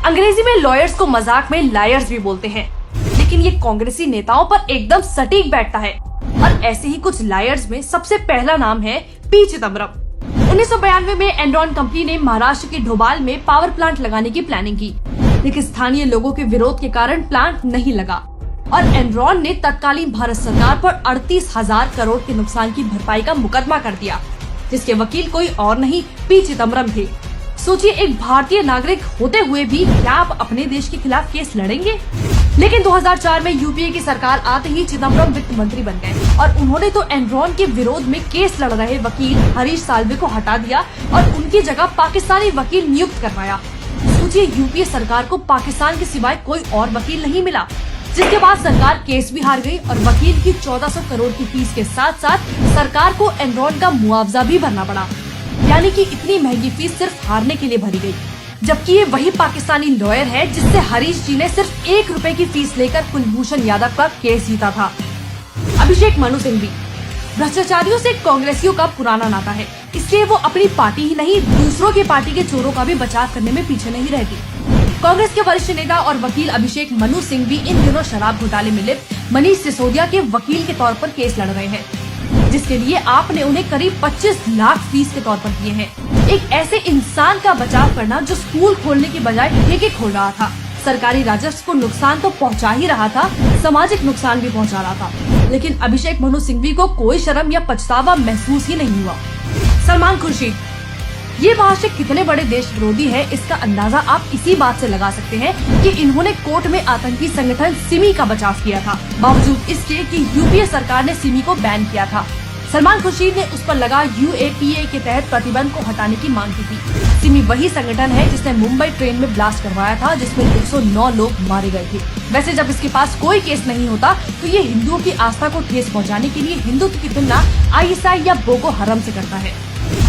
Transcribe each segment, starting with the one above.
अंग्रेजी में लॉयर्स को मजाक में लायर्स भी बोलते हैं, लेकिन ये कांग्रेसी नेताओं पर एकदम सटीक बैठता है। और ऐसे ही कुछ लायर्स में सबसे पहला नाम है पी चिदम्बरम। 1992 में एनरॉन कंपनी ने महाराष्ट्र के ढोबाल में पावर प्लांट लगाने की प्लानिंग की, लेकिन स्थानीय लोगों के विरोध के कारण प्लांट नहीं लगा और एनरॉन ने तत्कालीन भारत सरकार पर 38,000 करोड़ के नुकसान की भरपाई का मुकदमा कर दिया, जिसके वकील कोई और नहीं पी चिदम्बरम थे। सोचिए, एक भारतीय नागरिक होते हुए भी क्या आप अपने देश के खिलाफ केस लड़ेंगे? लेकिन 2004 में यूपीए की सरकार आते ही चिदम्बरम वित्त मंत्री बन गए और उन्होंने तो एनरॉन के विरोध में केस लड़ रहे वकील हरीश साल्वे को हटा दिया और उनकी जगह पाकिस्तानी वकील नियुक्त करवाया। सोचिए, यूपीए सरकार को पाकिस्तान के सिवाय कोई और वकील नहीं मिला, जिसके बाद सरकार केस भी हार गई और वकील की 1400 करोड़ की फीस के साथ साथ सरकार को एनरॉन का मुआवजा भी भरना पड़ा। यानी कि इतनी महंगी फीस सिर्फ हारने के लिए भरी गई, जबकि ये वही पाकिस्तानी लॉयर है जिससे हरीश जी ने सिर्फ 1 रुपए की फीस लेकर कुलभूषण यादव का केस जीता था। अभिषेक मनु सिंघवी भ्रष्टाचारियों से कांग्रेसियों का पुराना नाता है, इसलिए वो अपनी पार्टी ही नहीं दूसरों की पार्टी के चोरों का भी बचाव करने में पीछे नहीं रहती। कांग्रेस के वरिष्ठ नेता और वकील अभिषेक मनु सिंघवी इन दिनों शराब घोटाले में लिप्त मनीष सिसोदिया के वकील के तौर पर केस लड़ रहे हैं, जिसके लिए आपने उन्हें करीब 25 लाख फीस के तौर पर दिए हैं। एक ऐसे इंसान का बचाव करना जो स्कूल खोलने की बजाय ठेके खोल रहा था, सरकारी राजस्व को नुकसान तो पहुंचा ही रहा था, सामाजिक नुकसान भी पहुंचा रहा था। लेकिन अभिषेक मनु सिंघवी को कोई शर्म या पछतावा महसूस ही नहीं हुआ। सलमान खुर्शीद, ये महाशय कितने बड़े देश विरोधी है, इसका अंदाजा आप इसी बात से लगा सकते हैं कि इन्होंने कोर्ट में आतंकी संगठन सिमी का बचाव किया था, बावजूद इसके कि यूपीए सरकार ने सिमी को बैन किया था। सलमान खुर्शीद ने उस पर लगा यूएपीए के तहत प्रतिबंध को हटाने की मांग की थी। सिमी वही संगठन है जिसने मुंबई ट्रेन में ब्लास्ट करवाया था, जिसमें 109 लोग मारे गए थे। वैसे जब इसके पास कोई केस नहीं होता तो ये हिंदुओं की आस्था को ठेस पहुंचाने के लिए हिंदुत्व की तुलना आईएसआई या बोको हरम से करता है।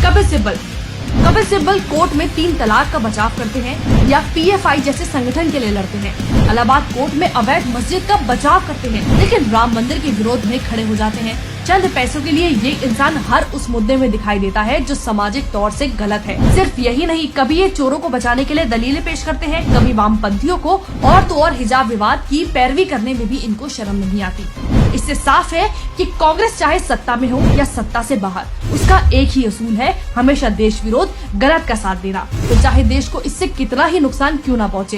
कपिल सिब्बल कोर्ट में 3 तलाक का बचाव करते हैं या पीएफआई जैसे संगठन के लिए लड़ते हैं। इलाहाबाद कोर्ट में अवैध मस्जिद का बचाव करते हैं, लेकिन राम मंदिर के विरोध में खड़े हो जाते हैं। चंद पैसों के लिए ये इंसान हर उस मुद्दे में दिखाई देता है जो सामाजिक तौर से गलत है। सिर्फ यही नहीं, कभी ये चोरों को बचाने के लिए दलीलें पेश करते हैं, कभी वामपंथियों को और तो और हिजाब विवाद की पैरवी करने में भी इनको शर्म नहीं आती। इससे साफ है कि कांग्रेस चाहे सत्ता में हो या सत्ता से बाहर, उसका एक ही असूल है, हमेशा देश विरोध, गलत का साथ देना, तो चाहे देश को इससे कितना ही नुकसान क्यों ना पहुंचे।